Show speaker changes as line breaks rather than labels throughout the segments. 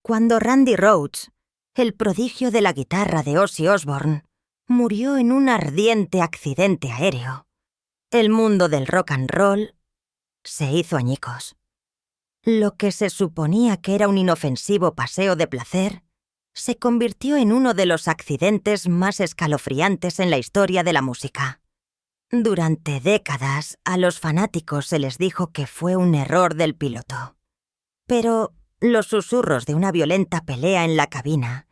cuando Randy Rhoads, el prodigio de la guitarra de Ozzy Osbourne, murió en un ardiente accidente aéreo, el mundo del rock and roll se hizo añicos. Lo que se suponía que era un inofensivo paseo de placer se convirtió en uno de los accidentes más escalofriantes en la historia de la música. Durante décadas, a los fanáticos se les dijo que fue un error del piloto. Pero los susurros de una violenta pelea en la cabina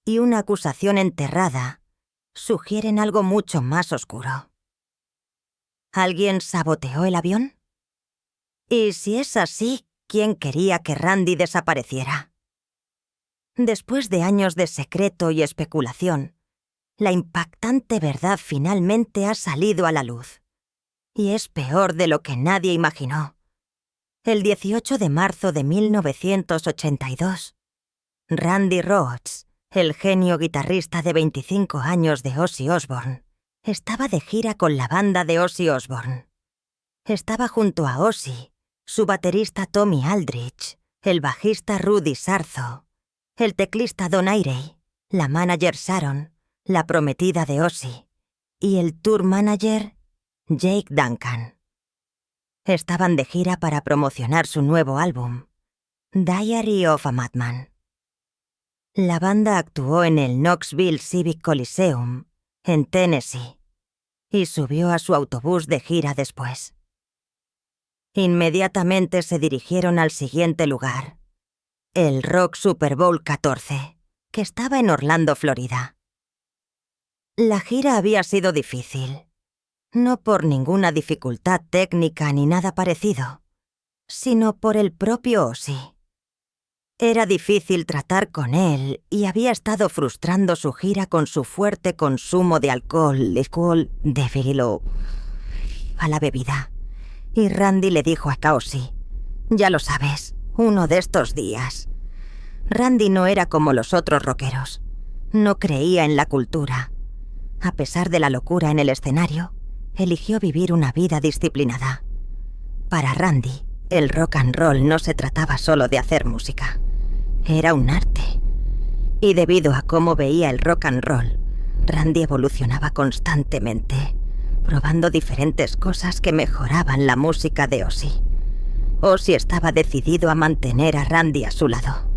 y una acusación enterrada sugieren algo mucho más oscuro. ¿Alguien saboteó el avión? Y si es así, ¿quién quería que Randy desapareciera? Después de años de secreto y especulación, la impactante verdad finalmente ha salido a la luz. Y es peor de lo que nadie imaginó. El 18 de marzo de 1982, Randy Rhoads, el genio guitarrista de 25 años de Ozzy Osbourne, estaba de gira con la banda de Ozzy Osbourne. Estaba junto a Ozzy, su baterista Tommy Aldridge, el bajista Rudy Sarzo, el teclista Don Airey, la manager Sharon, la prometida de Ozzy, y el tour manager Jake Duncan. Estaban de gira para promocionar su nuevo álbum, Diary of a Madman. La banda actuó en el Knoxville Civic Coliseum, en Tennessee, y subió a su autobús de gira después. Inmediatamente se dirigieron al siguiente lugar, el Rock Super Bowl XIV, que estaba en Orlando, Florida. La gira había sido difícil. No por ninguna dificultad técnica ni nada parecido, sino por el propio Ozzy. Era difícil tratar con él y había estado frustrando su gira con su fuerte consumo de alcohol debido a la bebida. Y Randy le dijo a Ozzy, «Ya lo sabes, uno de estos días». Randy no era como los otros rockeros. No creía en la cultura. A pesar de la locura en el escenario, eligió vivir una vida disciplinada. Para Randy, el rock and roll no se trataba solo de hacer música. Era un arte. Y debido a cómo veía el rock and roll, Randy evolucionaba constantemente, probando diferentes cosas que mejoraban la música de Ozzy. Ozzy estaba decidido a mantener a Randy a su lado.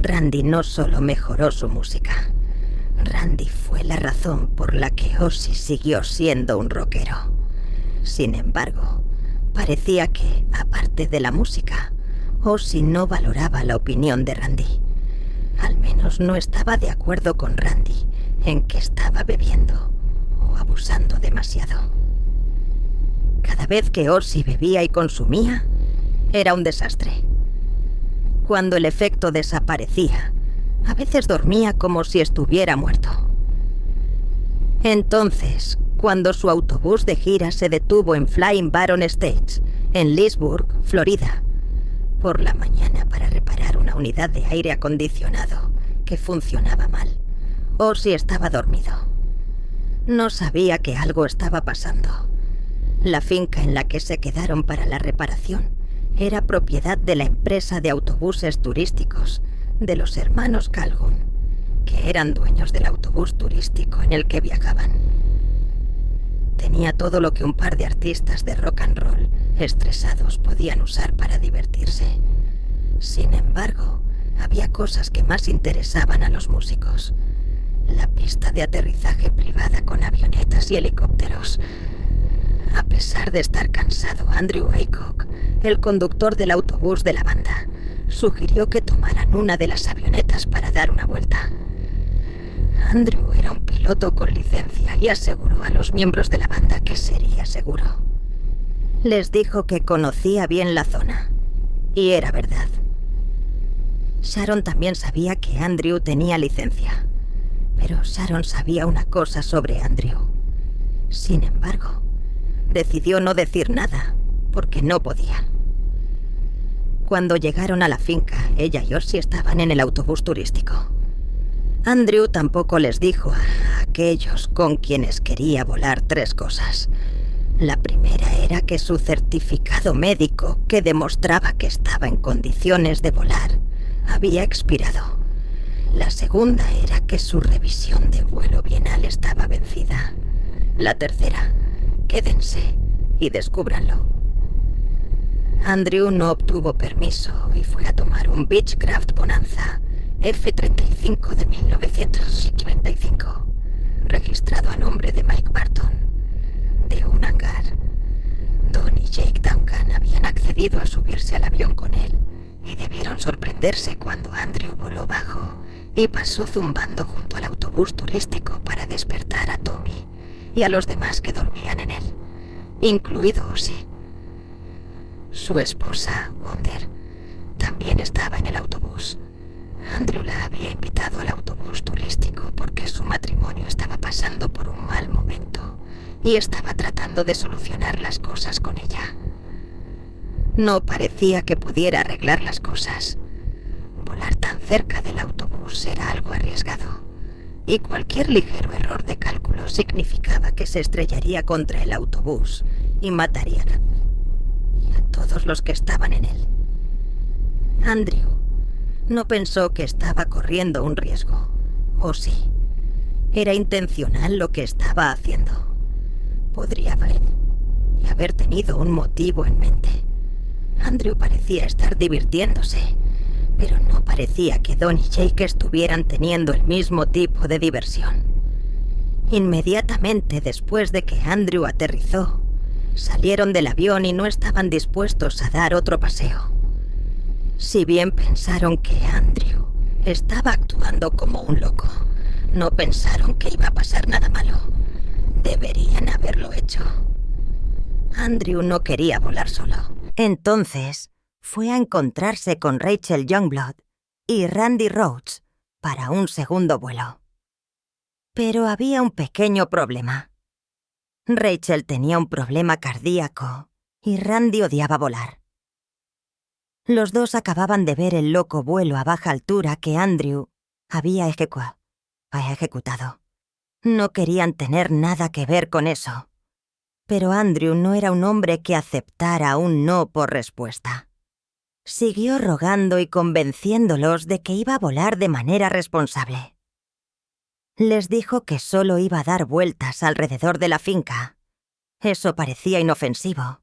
Randy no solo mejoró su música. Randy fue la razón por la que Ozzy siguió siendo un rockero. Sin embargo, parecía que, aparte de la música, Ozzy no valoraba la opinión de Randy. Al menos no estaba de acuerdo con Randy en que estaba bebiendo o abusando demasiado. Cada vez que Ozzy bebía y consumía, era un desastre. Cuando el efecto desaparecía, a veces dormía como si estuviera muerto. Entonces, cuando su autobús de gira se detuvo en Flying Baron Stage, en Leesburg, Florida, por la mañana para reparar una unidad de aire acondicionado que funcionaba mal, Ozzy estaba dormido. No sabía que algo estaba pasando. La finca en la que se quedaron para la reparación era propiedad de la empresa de autobuses turísticos de los hermanos Calhoun, que eran dueños del autobús turístico en el que viajaban. Tenía todo lo que un par de artistas de rock and roll estresados podían usar para divertirse. Sin embargo, había cosas que más interesaban a los músicos. La pista de aterrizaje privada con avionetas y helicópteros. A pesar de estar cansado, Andrew Aycock, el conductor del autobús de la banda, sugirió que tomaran una de las avionetas para dar una vuelta. Andrew era un piloto con licencia y aseguró a los miembros de la banda que sería seguro. Les dijo que conocía bien la zona, y era verdad. Sharon también sabía que Andrew tenía licencia, pero Sharon sabía una cosa sobre Andrew. Sin embargo, decidió no decir nada, porque no podía. Cuando llegaron a la finca, ella y Ozzy estaban en el autobús turístico. Andrew tampoco les dijo a aquellos con quienes quería volar 3 cosas. La primera era que su certificado médico, que demostraba que estaba en condiciones de volar, había expirado. La segunda era que su revisión de vuelo bienal estaba vencida. La tercera, quédense y descúbranlo. Andrew no obtuvo permiso y fue a tomar un Beechcraft Bonanza F-35 de 1995, registrado a nombre de Mike Barton, de un hangar. Don y Jake Duncan habían accedido a subirse al avión con él y debieron sorprenderse cuando Andrew voló bajo y pasó zumbando junto al autobús turístico para despertar a Tommy y a los demás que dormían en él, incluido Ozzy. Su esposa, Wonder, también estaba en el autobús. Andrew la había invitado al autobús turístico porque su matrimonio estaba pasando por un mal momento y estaba tratando de solucionar las cosas con ella. No parecía que pudiera arreglar las cosas. Volar tan cerca del autobús era algo arriesgado, y cualquier ligero error de cálculo significaba que se estrellaría contra el autobús y mataría a todos los que estaban en él. Andrew no pensó que estaba corriendo un riesgo, ¿o sí? Era intencional lo que estaba haciendo. Podría haber tenido un motivo en mente. Andrew parecía estar divirtiéndose, pero no parecía que Don y Jake estuvieran teniendo el mismo tipo de diversión. Inmediatamente después de que Andrew aterrizó, salieron del avión y no estaban dispuestos a dar otro paseo. Si bien pensaron que Andrew estaba actuando como un loco, no pensaron que iba a pasar nada malo. Deberían haberlo hecho. Andrew no quería volar solo. Entonces fue a encontrarse con Rachel Youngblood y Randy Rhoads para un segundo vuelo. Pero había un pequeño problema. Rachel tenía un problema cardíaco y Randy odiaba volar. Los dos acababan de ver el loco vuelo a baja altura que Andrew había ejecutado. No querían tener nada que ver con eso. Pero Andrew no era un hombre que aceptara un no por respuesta. Siguió rogando y convenciéndolos de que iba a volar de manera responsable. Les dijo que solo iba a dar vueltas alrededor de la finca. Eso parecía inofensivo.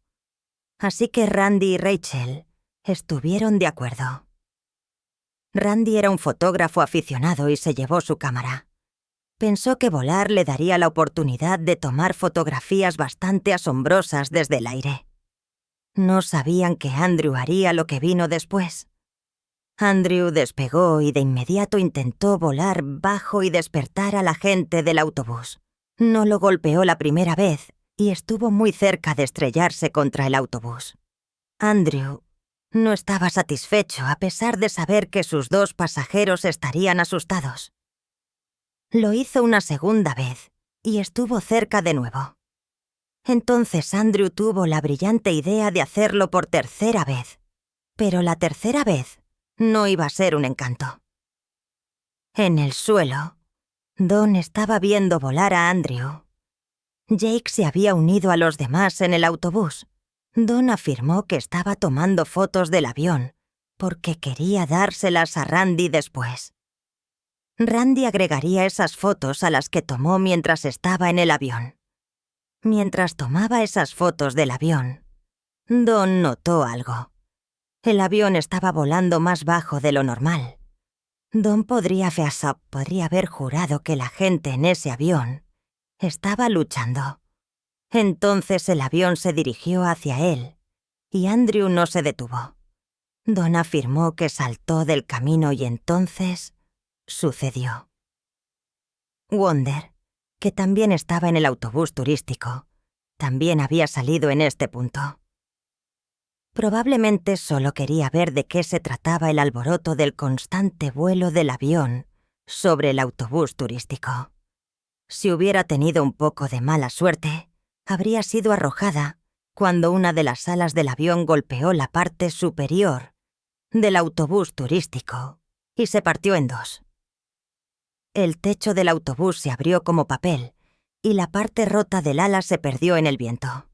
Así que Randy y Rachel estuvieron de acuerdo. Randy era un fotógrafo aficionado y se llevó su cámara. Pensó que volar le daría la oportunidad de tomar fotografías bastante asombrosas desde el aire. No sabían que Andrew haría lo que vino después. Andrew despegó y de inmediato intentó volar bajo y despertar a la gente del autobús. No lo golpeó la primera vez y estuvo muy cerca de estrellarse contra el autobús. Andrew no estaba satisfecho a pesar de saber que sus dos pasajeros estarían asustados. Lo hizo una segunda vez y estuvo cerca de nuevo. Entonces Andrew tuvo la brillante idea de hacerlo por tercera vez. Pero la tercera vez no iba a ser un encanto. En el suelo, Don estaba viendo volar a Andrew. Jake se había unido a los demás en el autobús. Don afirmó que estaba tomando fotos del avión porque quería dárselas a Randy después. Randy agregaría esas fotos a las que tomó mientras estaba en el avión. Mientras tomaba esas fotos del avión, Don notó algo. El avión estaba volando más bajo de lo normal. Don podría haber jurado que la gente en ese avión estaba luchando. Entonces el avión se dirigió hacia él y Andrew no se detuvo. Don afirmó que saltó del camino y entonces sucedió. Wonder, que también estaba en el autobús turístico, también había salido en este punto. Probablemente solo quería ver de qué se trataba el alboroto del constante vuelo del avión sobre el autobús turístico. Si hubiera tenido un poco de mala suerte, habría sido arrojada cuando una de las alas del avión golpeó la parte superior del autobús turístico y se partió en dos. El techo del autobús se abrió como papel y la parte rota del ala se perdió en el viento.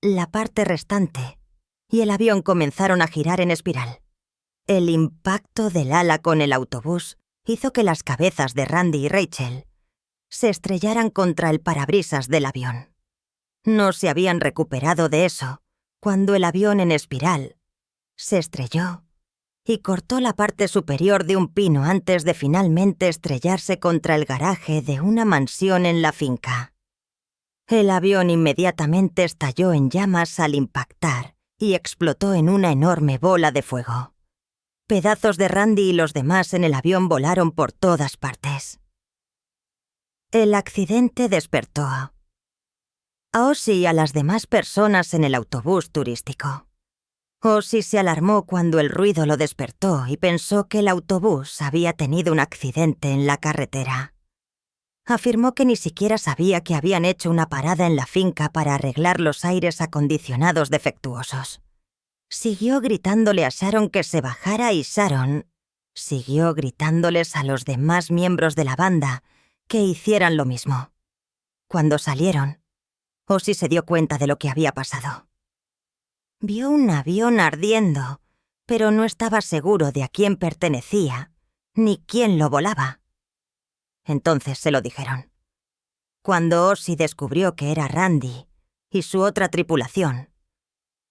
La parte restante y el avión comenzaron a girar en espiral. El impacto del ala con el autobús hizo que las cabezas de Randy y Rachel se estrellaran contra el parabrisas del avión. No se habían recuperado de eso cuando el avión en espiral se estrelló y cortó la parte superior de un pino antes de finalmente estrellarse contra el garaje de una mansión en la finca. El avión inmediatamente estalló en llamas al impactar y explotó en una enorme bola de fuego. Pedazos de Randy y los demás en el avión volaron por todas partes. El accidente despertó a Ozzy y a las demás personas en el autobús turístico. Ozzy se alarmó cuando el ruido lo despertó y pensó que el autobús había tenido un accidente en la carretera. Afirmó que ni siquiera sabía que habían hecho una parada en la finca para arreglar los aires acondicionados defectuosos. Siguió gritándole a Sharon que se bajara y Sharon siguió gritándoles a los demás miembros de la banda que hicieran lo mismo. Cuando salieron, Ozzy se dio cuenta de lo que había pasado. Vio un avión ardiendo, pero no estaba seguro de a quién pertenecía ni quién lo volaba. Entonces se lo dijeron. Cuando Ozzy descubrió que era Randy y su otra tripulación,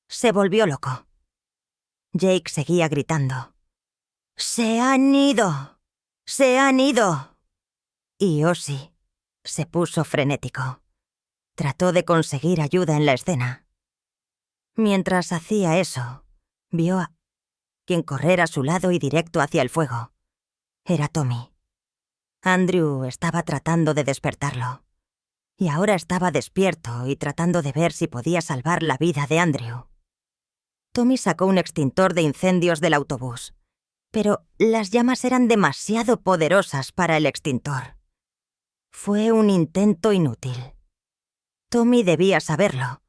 se volvió loco. Jake seguía gritando: ¡Se han ido! ¡Se han ido! Y Ozzy se puso frenético. Trató de conseguir ayuda en la escena. Mientras hacía eso, vio a quien correr a su lado y directo hacia el fuego. Era Tommy. Andrew estaba tratando de despertarlo. Y ahora estaba despierto y tratando de ver si podía salvar la vida de Andrew. Tommy sacó un extintor de incendios del autobús, pero las llamas eran demasiado poderosas para el extintor. Fue un intento inútil. Tommy debía saberlo,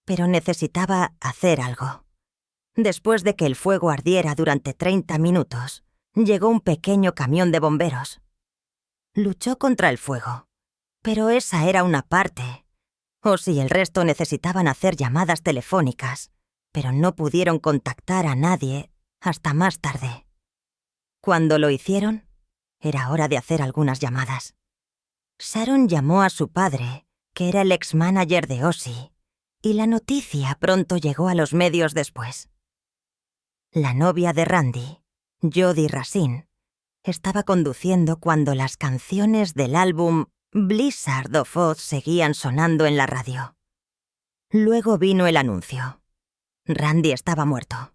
pero necesitaba hacer algo. Después de que el fuego ardiera durante 30 minutos, llegó un pequeño camión de bomberos. Luchó contra el fuego, pero esa era una parte. Ozzy y el resto necesitaban hacer llamadas telefónicas, pero no pudieron contactar a nadie hasta más tarde. Cuando lo hicieron, era hora de hacer algunas llamadas. Sharon llamó a su padre, que era el ex-manager de Ozzy, y la noticia pronto llegó a los medios después. La novia de Randy, Jody Racine, estaba conduciendo cuando las canciones del álbum Blizzard of Oz seguían sonando en la radio. Luego vino el anuncio. Randy estaba muerto.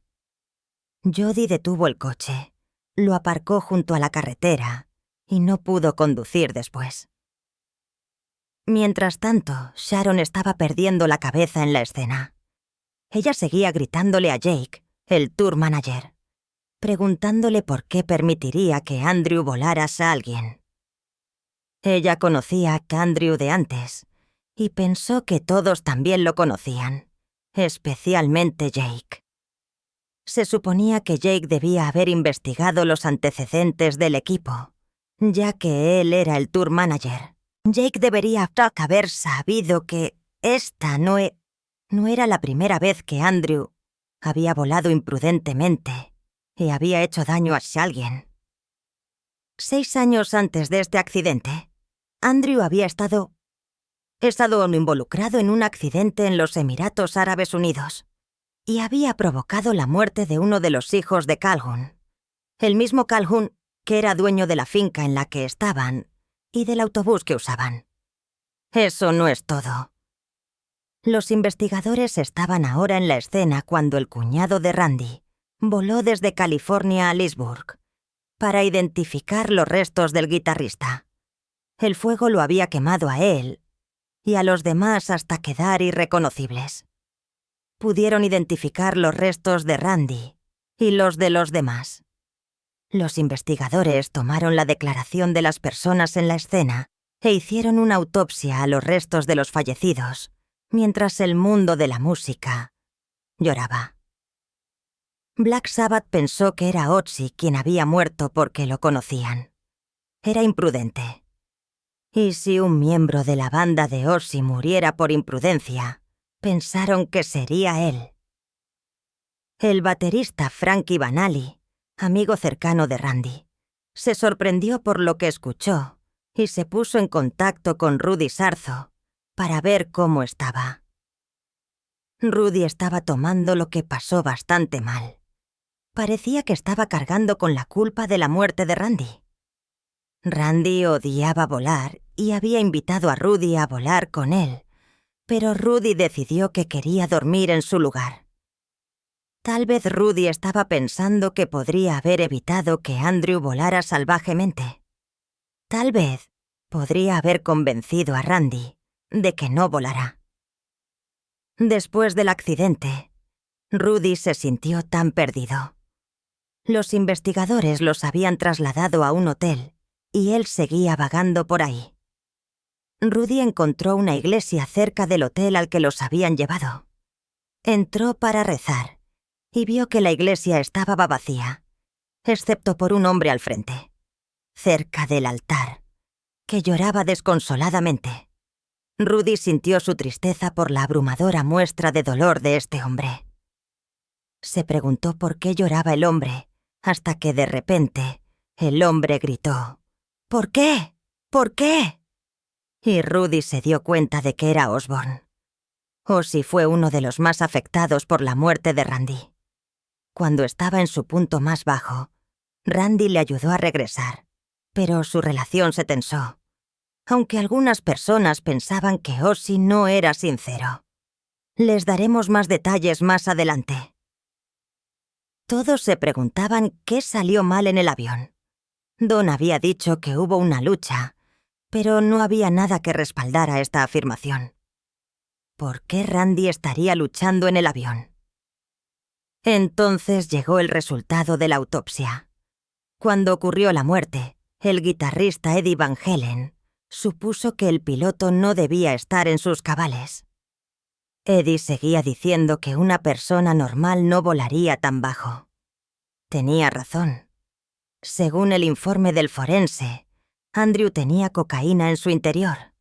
Jody detuvo el coche, lo aparcó junto a la carretera y no pudo conducir después. Mientras tanto, Sharon estaba perdiendo la cabeza en la escena. Ella seguía gritándole a Jake, el tour manager, preguntándole por qué permitiría que Andrew volara a alguien. Ella conocía a Andrew de antes y pensó que todos también lo conocían, especialmente Jake. Se suponía que Jake debía haber investigado los antecedentes del equipo, ya que él era el tour manager. Jake debería haber sabido que esta no era la primera vez que Andrew había volado imprudentemente y había hecho daño a alguien. 6 años antes de este accidente, Andrew había estado involucrado en un accidente en los Emiratos Árabes Unidos y había provocado la muerte de uno de los hijos de Calhoun, el mismo Calhoun que era dueño de la finca en la que estaban y del autobús que usaban. Eso no es todo. Los investigadores estaban ahora en la escena cuando el cuñado de Randy voló desde California a Leesburg para identificar los restos del guitarrista. El fuego lo había quemado a él y a los demás hasta quedar irreconocibles. Pudieron identificar los restos de Randy y los de los demás. Los investigadores tomaron la declaración de las personas en la escena e hicieron una autopsia a los restos de los fallecidos, mientras el mundo de la música lloraba. Black Sabbath pensó que era Ozzy quien había muerto porque lo conocían. Era imprudente. Y si un miembro de la banda de Ozzy muriera por imprudencia, pensaron que sería él. El baterista Frankie Banali amigo cercano de Randy, se sorprendió por lo que escuchó y se puso en contacto con Rudy Sarzo para ver cómo estaba. Rudy estaba tomando lo que pasó bastante mal. Parecía que estaba cargando con la culpa de la muerte de Randy. Randy odiaba volar y había invitado a Rudy a volar con él, pero Rudy decidió que quería dormir en su lugar. Tal vez Rudy estaba pensando que podría haber evitado que Andrew volara salvajemente. Tal vez podría haber convencido a Randy de que no volará. Después del accidente, Rudy se sintió tan perdido. Los investigadores los habían trasladado a un hotel y él seguía vagando por ahí. Rudy encontró una iglesia cerca del hotel al que los habían llevado. Entró para rezar y vio que la iglesia estaba vacía, excepto por un hombre al frente, cerca del altar, que lloraba desconsoladamente. Rudy sintió su tristeza por la abrumadora muestra de dolor de este hombre. Se preguntó por qué lloraba el hombre, hasta que de repente el hombre gritó: «¿Por qué? ¿Por qué?». Y Rudy se dio cuenta de que era Osborn. Ozzy fue uno de los más afectados por la muerte de Randy. Cuando estaba en su punto más bajo, Randy le ayudó a regresar, pero su relación se tensó, aunque algunas personas pensaban que Ozzy no era sincero. Les daremos más detalles más adelante. Todos se preguntaban qué salió mal en el avión. Don había dicho que hubo una lucha, pero no había nada que respaldara esta afirmación. ¿Por qué Randy estaría luchando en el avión? Entonces llegó el resultado de la autopsia. Cuando ocurrió la muerte, el guitarrista Eddie Van Halen supuso que el piloto no debía estar en sus cabales. Eddie seguía diciendo que una persona normal no volaría tan bajo. Tenía razón. Según el informe del forense, Andrew tenía cocaína en su interior.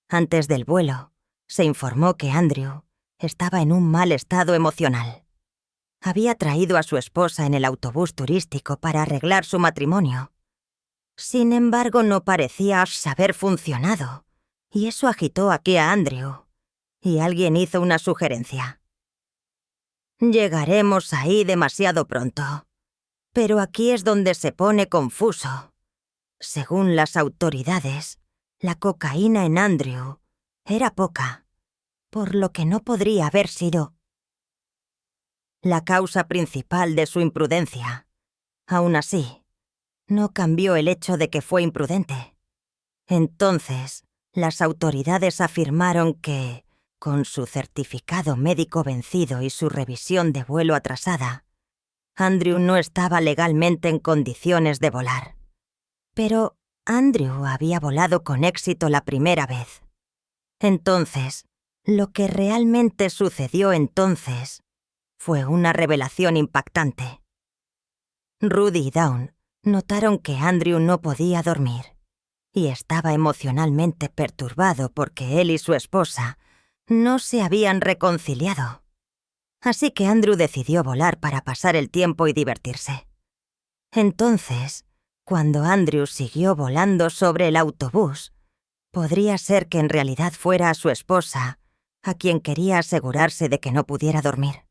Antes del vuelo, se informó que Andrew estaba en un mal estado emocional. Había traído a su esposa en el autobús turístico para arreglar su matrimonio. Sin embargo, no parecía haber funcionado, y eso agitó aquí a Andrew, y alguien hizo una sugerencia. «Llegaremos ahí demasiado pronto, pero aquí es donde se pone confuso. Según las autoridades, la cocaína en Andrew era poca, por lo que no podría haber sido la causa principal de su imprudencia. Aún así, no cambió el hecho de que fue imprudente. Entonces, las autoridades afirmaron que, con su certificado médico vencido y su revisión de vuelo atrasada, Andrew no estaba legalmente en condiciones de volar. Pero Andrew había volado con éxito la primera vez. Entonces, lo que realmente sucedió entonces fue una revelación impactante. Rudy y Dawn notaron que Andrew no podía dormir y estaba emocionalmente perturbado porque él y su esposa no se habían reconciliado. Así que Andrew decidió volar para pasar el tiempo y divertirse. Entonces, cuando Andrew siguió volando sobre el autobús, podría ser que en realidad fuera a su esposa a quien quería asegurarse de que no pudiera dormir.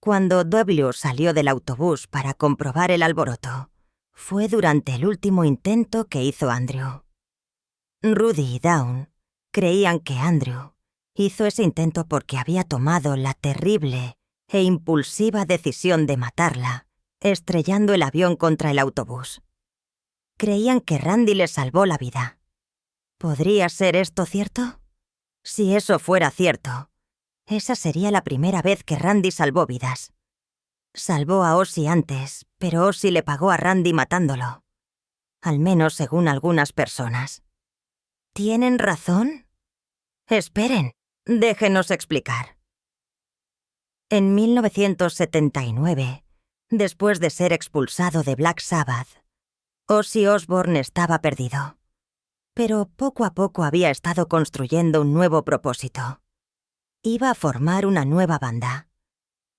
Cuando W salió del autobús para comprobar el alboroto, fue durante el último intento que hizo Andrew. Rudy y Dawn creían que Andrew hizo ese intento porque había tomado la terrible e impulsiva decisión de matarla, estrellando el avión contra el autobús. Creían que Randy le salvó la vida. ¿Podría ser esto cierto? Si eso fuera cierto, esa sería la primera vez que Randy salvó vidas. Salvó a Ozzy antes, pero Ozzy le pagó a Randy matándolo. Al menos según algunas personas. ¿Tienen razón? Esperen, déjenos explicar. En 1979, después de ser expulsado de Black Sabbath, Ozzy Osbourne estaba perdido. Pero poco a poco había estado construyendo un nuevo propósito. Iba a formar una nueva banda.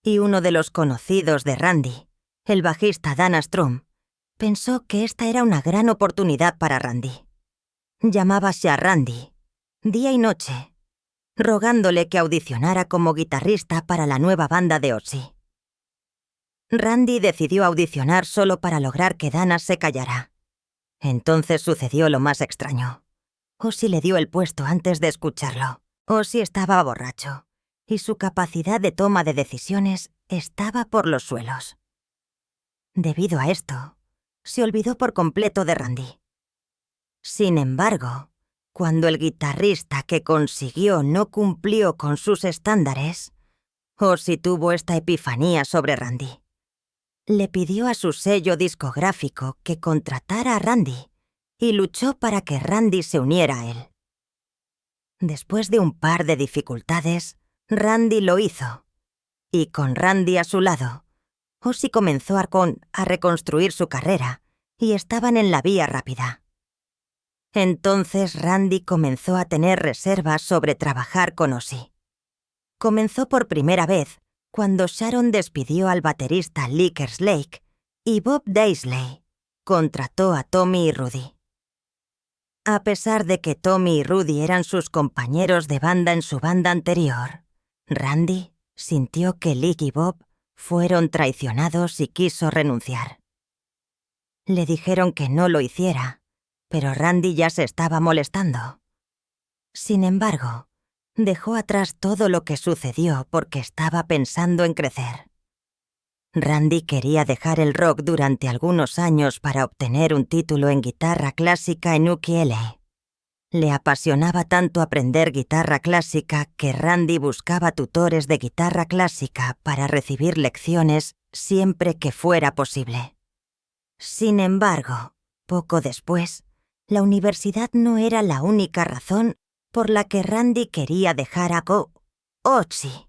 Y uno de los conocidos de Randy el bajista Dana Strum pensó que esta era una gran oportunidad para Randy. Llamábase a Randy, día y noche, rogándole que audicionara como guitarrista para la nueva banda de Ozzy. Randy decidió audicionar solo para lograr que Dana se callara. Entonces sucedió lo más extraño. Ozzy le dio el puesto antes de escucharlo. Ozzy estaba borracho, y su capacidad de toma de decisiones estaba por los suelos. Debido a esto, se olvidó por completo de Randy. Sin embargo, cuando el guitarrista que consiguió no cumplió con sus estándares, Ozzy tuvo esta epifanía sobre Randy. Le pidió a su sello discográfico que contratara a Randy y luchó para que Randy se uniera a él. Después de un par de dificultades, Randy lo hizo, y con Randy a su lado, Ozzy comenzó a reconstruir su carrera y estaban en la vía rápida. Entonces Randy comenzó a tener reservas sobre trabajar con Ozzy. Comenzó por primera vez cuando Sharon despidió al baterista Lee Kerslake y Bob Daisley contrató a Tommy y Rudy. A pesar de que Tommy y Rudy eran sus compañeros de banda en su banda anterior, Randy sintió que Lee y Bob fueron traicionados y quiso renunciar. Le dijeron que no lo hiciera, pero Randy ya se estaba molestando. Sin embargo, dejó atrás todo lo que sucedió porque estaba pensando en crecer. Randy quería dejar el rock durante algunos años para obtener un título en guitarra clásica en ukelele. Le apasionaba tanto aprender guitarra clásica que Randy buscaba tutores de guitarra clásica para recibir lecciones siempre que fuera posible. Sin embargo, poco después, la universidad no era la única razón por la que Randy quería dejar a Ozzy.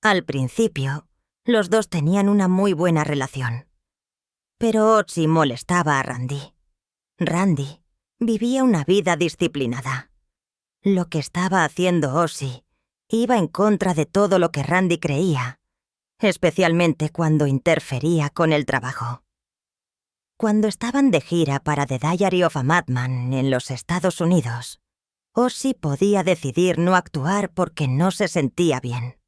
Al principio, los dos tenían una muy buena relación. Pero Ozzy molestaba a Randy. Randy vivía una vida disciplinada. Lo que estaba haciendo Ozzy iba en contra de todo lo que Randy creía, especialmente cuando interfería con el trabajo. Cuando estaban de gira para The Diary of a Madman en los Estados Unidos, Ozzy podía decidir no actuar porque no se sentía bien.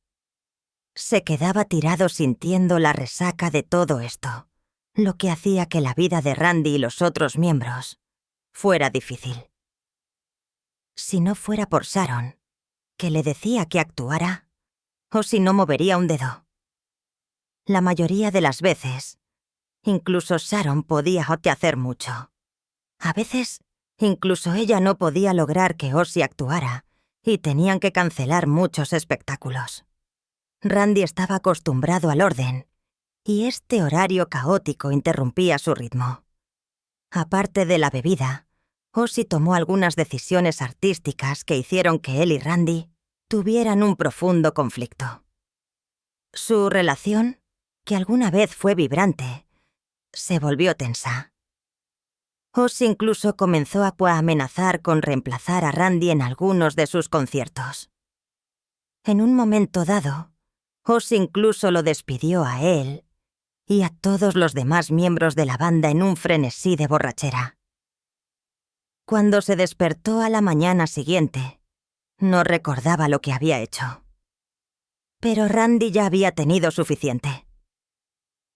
Se quedaba tirado sintiendo la resaca de todo esto, lo que hacía que la vida de Randy y los otros miembros fuera difícil. Si no fuera por Sharon, que le decía que actuara, Ozzy no movería un dedo. La mayoría de las veces, incluso Sharon podía hacer mucho. A veces, incluso ella no podía lograr que Ozzy actuara y tenían que cancelar muchos espectáculos. Randy estaba acostumbrado al orden, y este horario caótico interrumpía su ritmo. Aparte de la bebida, Ozzy tomó algunas decisiones artísticas que hicieron que él y Randy tuvieran un profundo conflicto. Su relación, que alguna vez fue vibrante, se volvió tensa. Ozzy incluso comenzó a amenazar con reemplazar a Randy en algunos de sus conciertos. En un momento dado, Ozzy incluso lo despidió a él y a todos los demás miembros de la banda en un frenesí de borrachera. Cuando se despertó a la mañana siguiente, no recordaba lo que había hecho. Pero Randy ya había tenido suficiente.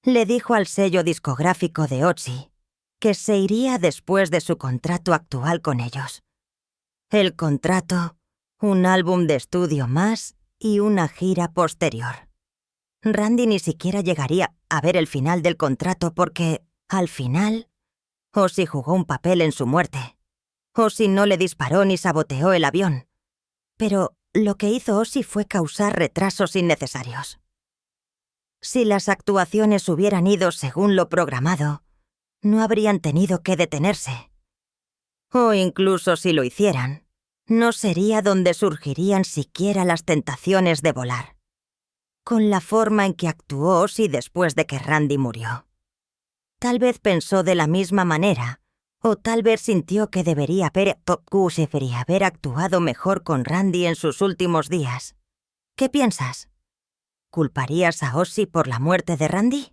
Le dijo al sello discográfico de Ozzy que se iría después de su contrato actual con ellos. El contrato, un álbum de estudio más y una gira posterior. Randy ni siquiera llegaría a ver el final del contrato porque, al final, Ozzy jugó un papel en su muerte. Ozzy no le disparó ni saboteó el avión. Pero lo que hizo Ozzy fue causar retrasos innecesarios. Si las actuaciones hubieran ido según lo programado, no habrían tenido que detenerse. O incluso si lo hicieran, no sería donde surgirían siquiera las tentaciones de volar. Con la forma en que actuó Ozzy después de que Randy murió. Tal vez pensó de la misma manera, o tal vez sintió que debería haber actuado mejor con Randy en sus últimos días. ¿Qué piensas? ¿Culparías a Ozzy por la muerte de Randy?